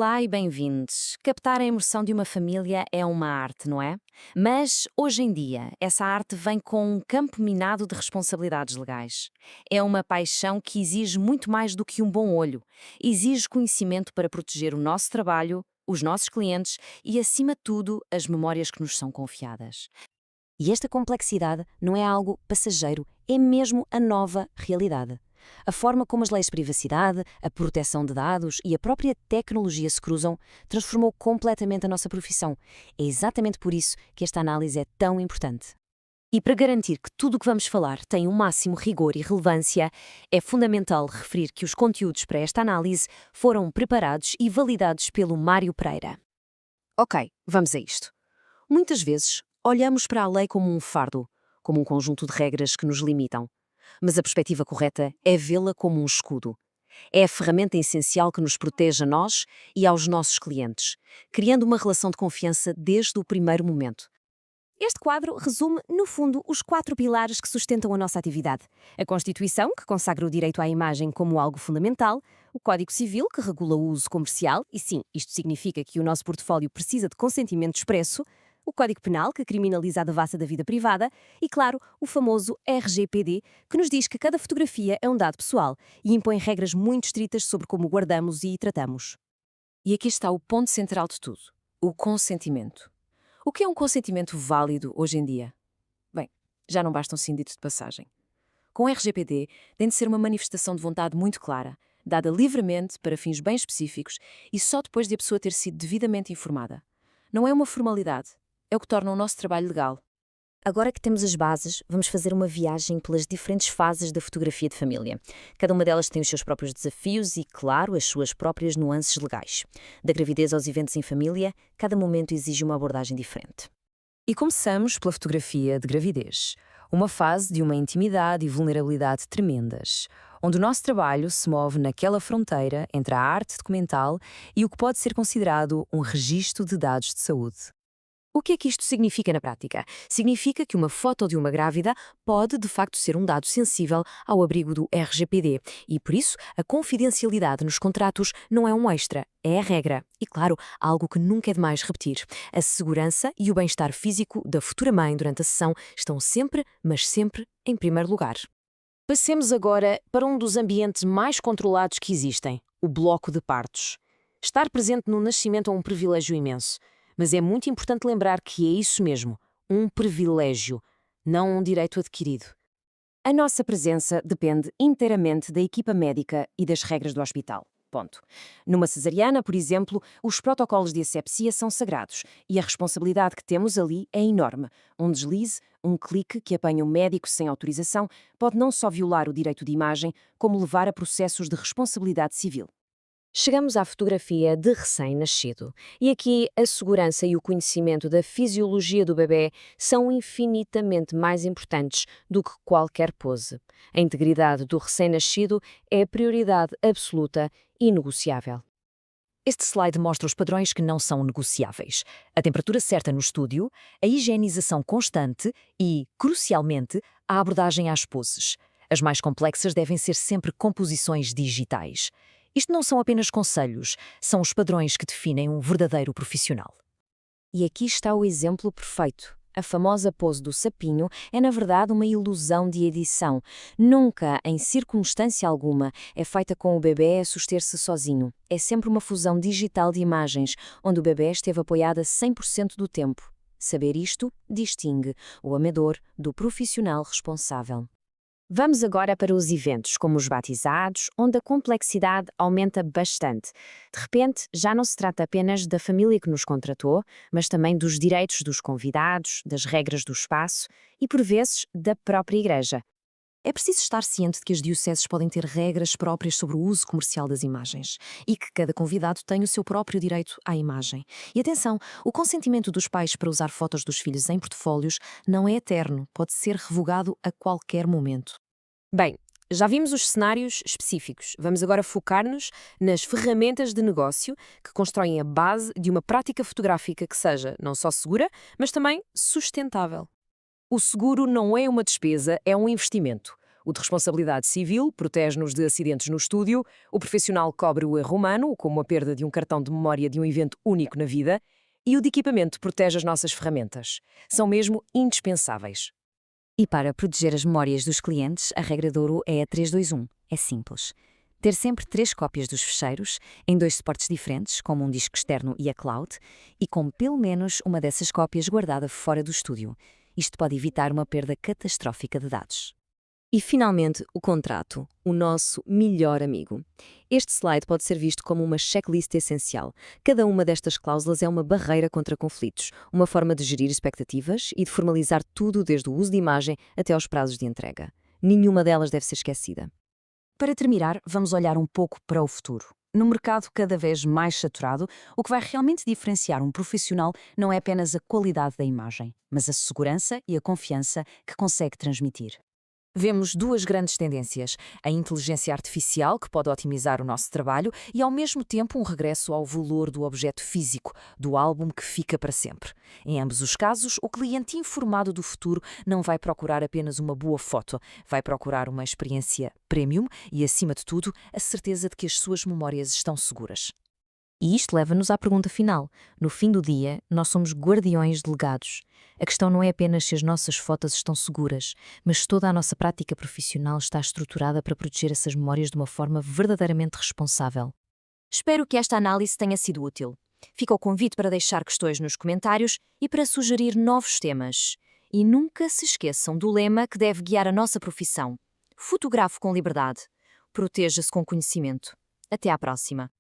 Olá e bem-vindos. Captar a emoção de uma família é uma arte, não é? Mas, hoje em dia, essa arte vem com um campo minado de responsabilidades legais. É uma paixão que exige muito mais do que um bom olho. Exige conhecimento para proteger o nosso trabalho, os nossos clientes e, acima de tudo, as memórias que nos são confiadas. E esta complexidade não é algo passageiro, é mesmo a nova realidade. A forma como as leis de privacidade, a proteção de dados e a própria tecnologia se cruzam transformou completamente a nossa profissão. É exatamente por isso que esta análise é tão importante. E para garantir que tudo o que vamos falar tem o máximo rigor e relevância, é fundamental referir que os conteúdos para esta análise foram preparados e validados pelo Mário Pereira. Ok, vamos a isto. Muitas vezes, olhamos para a lei como um fardo, como um conjunto de regras que nos limitam. Mas a perspectiva correta é vê-la como um escudo. É a ferramenta essencial que nos protege a nós e aos nossos clientes, criando uma relação de confiança desde o primeiro momento. Este quadro resume, no fundo, os 4 pilares que sustentam a nossa atividade. A Constituição, que consagra o direito à imagem como algo fundamental, o Código Civil, que regula o uso comercial, e sim, isto significa que o nosso portfólio precisa de consentimento expresso, o Código Penal, que criminaliza a devassa da vida privada, e, claro, o famoso RGPD, que nos diz que cada fotografia é um dado pessoal e impõe regras muito estritas sobre como guardamos e tratamos. E aqui está o ponto central de tudo: o consentimento. O que é um consentimento válido hoje em dia? Bem, já não basta um sim dito de passagem. Com o RGPD, tem de ser uma manifestação de vontade muito clara, dada livremente para fins bem específicos e só depois de a pessoa ter sido devidamente informada. Não é uma formalidade, é o que torna o nosso trabalho legal. Agora que temos as bases, vamos fazer uma viagem pelas diferentes fases da fotografia de família. Cada uma delas tem os seus próprios desafios e, claro, as suas próprias nuances legais. Da gravidez aos eventos em família, cada momento exige uma abordagem diferente. E começamos pela fotografia de gravidez. Uma fase de uma intimidade e vulnerabilidade tremendas, onde o nosso trabalho se move naquela fronteira entre a arte documental e o que pode ser considerado um registro de dados de saúde. O que é que isto significa na prática? Significa que uma foto de uma grávida pode, de facto, ser um dado sensível ao abrigo do RGPD e, por isso, a confidencialidade nos contratos não é um extra, é a regra. E, claro, algo que nunca é demais repetir. A segurança e o bem-estar físico da futura mãe durante a sessão estão sempre, mas sempre, em primeiro lugar. Passemos agora para um dos ambientes mais controlados que existem, o bloco de partos. Estar presente no nascimento é um privilégio imenso. Mas é muito importante lembrar que é isso mesmo, um privilégio, não um direito adquirido. A nossa presença depende inteiramente da equipa médica e das regras do hospital. Ponto. Numa cesariana, por exemplo, os protocolos de asepsia são sagrados e a responsabilidade que temos ali é enorme. Um deslize, um clique que apanha um médico sem autorização pode não só violar o direito de imagem, como levar a processos de responsabilidade civil. Chegamos à fotografia de recém-nascido. E aqui a segurança e o conhecimento da fisiologia do bebê são infinitamente mais importantes do que qualquer pose. A integridade do recém-nascido é a prioridade absoluta e negociável. Este slide mostra os padrões que não são negociáveis. A temperatura certa no estúdio, a higienização constante e, crucialmente, a abordagem às poses. As mais complexas devem ser sempre composições digitais. Isto não são apenas conselhos, são os padrões que definem um verdadeiro profissional. E aqui está o exemplo perfeito. A famosa pose do sapinho é, na verdade, uma ilusão de edição. Nunca, em circunstância alguma, é feita com o bebê a suster-se sozinho. É sempre uma fusão digital de imagens, onde o bebê esteve apoiado a 100% do tempo. Saber isto distingue o amador do profissional responsável. Vamos agora para os eventos, como os batizados, onde a complexidade aumenta bastante. De repente, já não se trata apenas da família que nos contratou, mas também dos direitos dos convidados, das regras do espaço e, por vezes, da própria igreja. É preciso estar ciente de que as dioceses podem ter regras próprias sobre o uso comercial das imagens e que cada convidado tem o seu próprio direito à imagem. E atenção, o consentimento dos pais para usar fotos dos filhos em portfólios não é eterno, pode ser revogado a qualquer momento. Bem, já vimos os cenários específicos. Vamos agora focar-nos nas ferramentas de negócio que constroem a base de uma prática fotográfica que seja não só segura, mas também sustentável. O seguro não é uma despesa, é um investimento. O de responsabilidade civil protege-nos de acidentes no estúdio, o profissional cobre o erro humano, como a perda de um cartão de memória de um evento único na vida, e o de equipamento protege as nossas ferramentas. São mesmo indispensáveis. E para proteger as memórias dos clientes, a regra de ouro é a 3-2-1. É simples. Ter sempre 3 cópias dos ficheiros, em 2 suportes diferentes, como um disco externo e a cloud, e com pelo menos uma dessas cópias guardada fora do estúdio. Isto pode evitar uma perda catastrófica de dados. E, finalmente, o contrato, o nosso melhor amigo. Este slide pode ser visto como uma checklist essencial. Cada uma destas cláusulas é uma barreira contra conflitos, uma forma de gerir expectativas e de formalizar tudo desde o uso de imagem até aos prazos de entrega. Nenhuma delas deve ser esquecida. Para terminar, vamos olhar um pouco para o futuro. No mercado cada vez mais saturado, o que vai realmente diferenciar um profissional não é apenas a qualidade da imagem, mas a segurança e a confiança que consegue transmitir. Vemos 2 grandes tendências: a inteligência artificial, que pode otimizar o nosso trabalho, e ao mesmo tempo um regresso ao valor do objeto físico, do álbum que fica para sempre. Em ambos os casos, o cliente informado do futuro não vai procurar apenas uma boa foto, vai procurar uma experiência premium e, acima de tudo, a certeza de que as suas memórias estão seguras. E isto leva-nos à pergunta final. No fim do dia, nós somos guardiões de legados. A questão não é apenas se as nossas fotos estão seguras, mas se toda a nossa prática profissional está estruturada para proteger essas memórias de uma forma verdadeiramente responsável. Espero que esta análise tenha sido útil. Fica o convite para deixar questões nos comentários e para sugerir novos temas. E nunca se esqueçam do lema que deve guiar a nossa profissão. Fotografe com liberdade. Proteja-se com conhecimento. Até à próxima.